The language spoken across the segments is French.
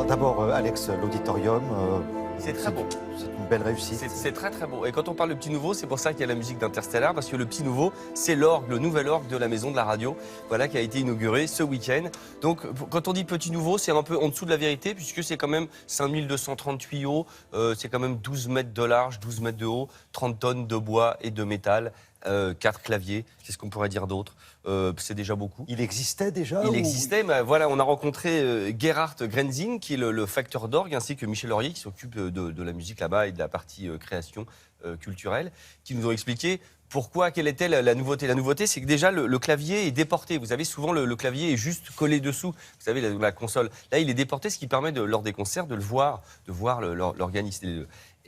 d'abord, Alex, l'auditorium, C'est très beau. c'est une belle réussite. C'est très très beau. Et quand on parle de Petit Nouveau, c'est pour ça qu'il y a la musique d'Interstellar, parce que le Petit Nouveau, c'est l'orgue, le nouvel orgue de la Maison de la Radio, voilà, qui a été inauguré ce week-end. Donc quand on dit Petit Nouveau, c'est un peu en dessous de la vérité, puisque c'est quand même 5230 tuyaux, c'est quand même 12 mètres de large, 12 mètres de haut, 30 tonnes de bois et de métal. 4 claviers, qu'est-ce qu'on pourrait dire d'autre? C'est déjà beaucoup. Il existait déjà Il ou... existait, mais voilà, on a rencontré Gerhard Grenzing, qui est le facteur d'orgue, ainsi que Michel Laurier, qui s'occupe de la musique là-bas et de la partie création culturelle, qui nous ont expliqué pourquoi, quelle était la nouveauté. La nouveauté, c'est que déjà, le clavier est déporté. Vous avez souvent, le clavier est juste collé dessous. Vous savez, la console. Là, il est déporté, ce qui permet, lors des concerts, de voir l'organiste.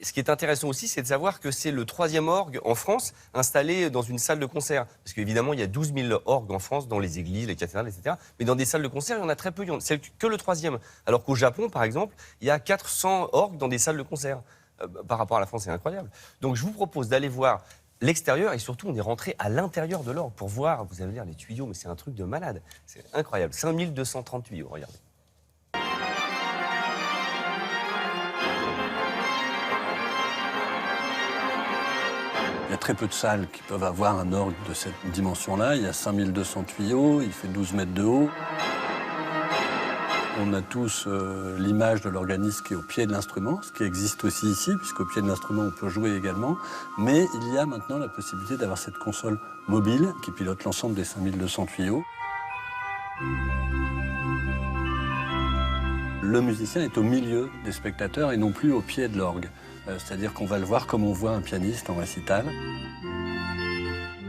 Ce qui est intéressant aussi, c'est de savoir que c'est le 3e orgue en France installé dans une salle de concert. Parce qu'évidemment, il y a 12 000 orgues en France, dans les églises, les cathédrales, etc. Mais dans des salles de concert, il y en a très peu. C'est que le 3e. Alors qu'au Japon, par exemple, il y a 400 orgues dans des salles de concert. Par rapport à la France, c'est incroyable. Donc je vous propose d'aller voir l'extérieur et surtout, on est rentré à l'intérieur de l'orgue pour voir, vous allez dire, les tuyaux, mais c'est un truc de malade. C'est incroyable. 5230 tuyaux, regardez. Il y a très peu de salles qui peuvent avoir un orgue de cette dimension-là. Il y a 5200 tuyaux, il fait 12 mètres de haut. On a tous l'image de l'organiste qui est au pied de l'instrument, ce qui existe aussi ici, puisqu'au pied de l'instrument, on peut jouer également. Mais il y a maintenant la possibilité d'avoir cette console mobile qui pilote l'ensemble des 5200 tuyaux. Le musicien est au milieu des spectateurs et non plus au pied de l'orgue. C'est-à-dire qu'on va le voir comme on voit un pianiste en récital.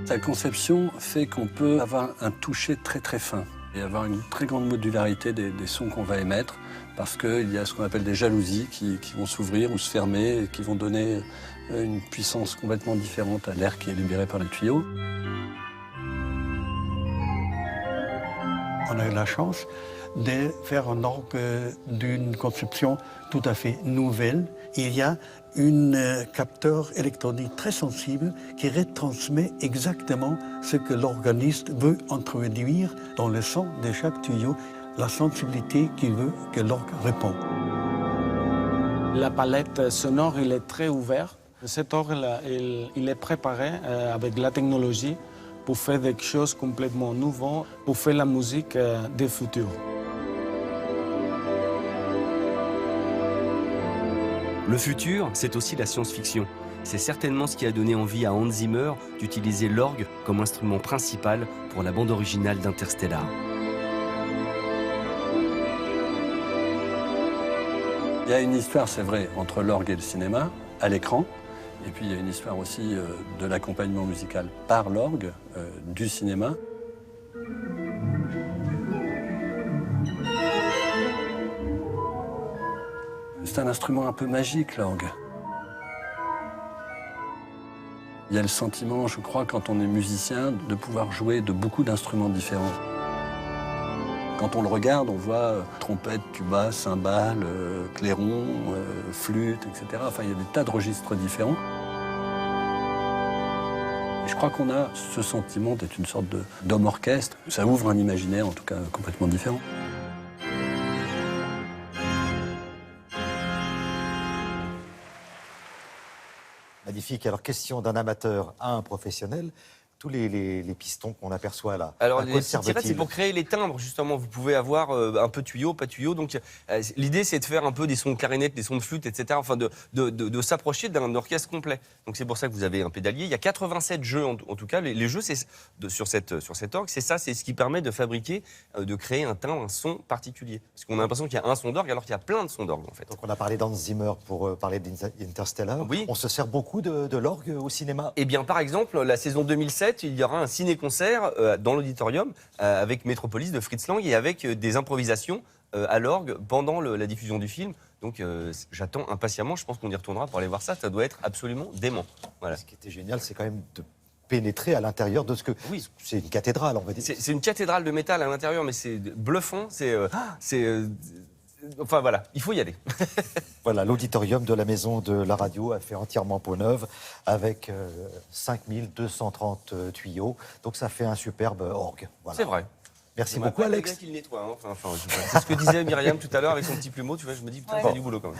Sa conception fait qu'on peut avoir un toucher très très fin et avoir une très grande modularité des sons qu'on va émettre, parce qu'il y a ce qu'on appelle des jalousies qui vont s'ouvrir ou se fermer et qui vont donner une puissance complètement différente à l'air qui est libéré par les tuyaux. On a eu la chance de faire un orgue d'une conception tout à fait nouvelle. Il y a un capteur électronique très sensible qui retransmet exactement ce que l'organiste veut introduire dans le son de chaque tuyau, la sensibilité qu'il veut que l'orgue répond. La palette sonore, elle est très ouverte. Cet orgue, il est préparé avec la technologie pour faire des choses complètement nouvelles, pour faire la musique du futur. Le futur, c'est aussi la science-fiction. C'est certainement ce qui a donné envie à Hans Zimmer d'utiliser l'orgue comme instrument principal pour la bande originale d'Interstellar. Il y a une histoire, c'est vrai, entre l'orgue et le cinéma, à l'écran. Et puis il y a une histoire aussi de l'accompagnement musical par l'orgue, du cinéma. C'est un instrument un peu magique, l'orgue. Il y a le sentiment, je crois, quand on est musicien, de pouvoir jouer de beaucoup d'instruments différents. Quand on le regarde, on voit trompette, tuba, cymbale, clairon, flûte, etc. Enfin, il y a des tas de registres différents. Et je crois qu'on a ce sentiment d'être une sorte d'homme orchestre. Ça ouvre un imaginaire, en tout cas, complètement différent. Magnifique. Alors, question d'un amateur à un professionnel. Tous les pistons qu'on aperçoit là. Alors, à les quoi petites tirettes, c'est servent-ils? pour créer les timbres, justement. Vous pouvez avoir un peu de tuyau, pas de tuyau. Donc, l'idée, c'est de faire un peu des sons de clarinette, des sons de flûte, etc. Enfin, de s'approcher d'un orchestre complet. Donc, c'est pour ça que vous avez un pédalier. Il y a 87 jeux, en tout cas. Les jeux, sur cet orgue, c'est ça, c'est ce qui permet de fabriquer, de créer un timbre, un son particulier. Parce qu'on a l'impression qu'il y a un son d'orgue, alors qu'il y a plein de sons d'orgue, en fait. Donc, on a parlé d'Hans Zimmer pour parler d'Interstellar. Oui. On se sert beaucoup de l'orgue au cinéma. Eh bien, par exemple, la saison 2007, il y aura un ciné-concert dans l'auditorium avec Métropolis de Fritz Lang et avec des improvisations à l'orgue pendant la diffusion du film. Donc, j'attends impatiemment. Je pense qu'on y retournera pour aller voir ça. Ça doit être absolument dément. Voilà. Ce qui était génial, c'est quand même de pénétrer à l'intérieur de ce que... Oui. C'est une cathédrale, on va dire. C'est une cathédrale de métal à l'intérieur, mais c'est bluffant. Enfin voilà, il faut y aller. Voilà, l'auditorium de la Maison de la Radio a fait entièrement peau neuve avec 5230 tuyaux. Donc ça fait un superbe orgue. Voilà. C'est vrai. Merci J'aimerais beaucoup, pas Alex. bien qu'il nettoie. Hein. C'est ce que disait Myriam tout à l'heure avec son petit plumeau. Tu vois, je me dis, putain, il y a du boulot quand même.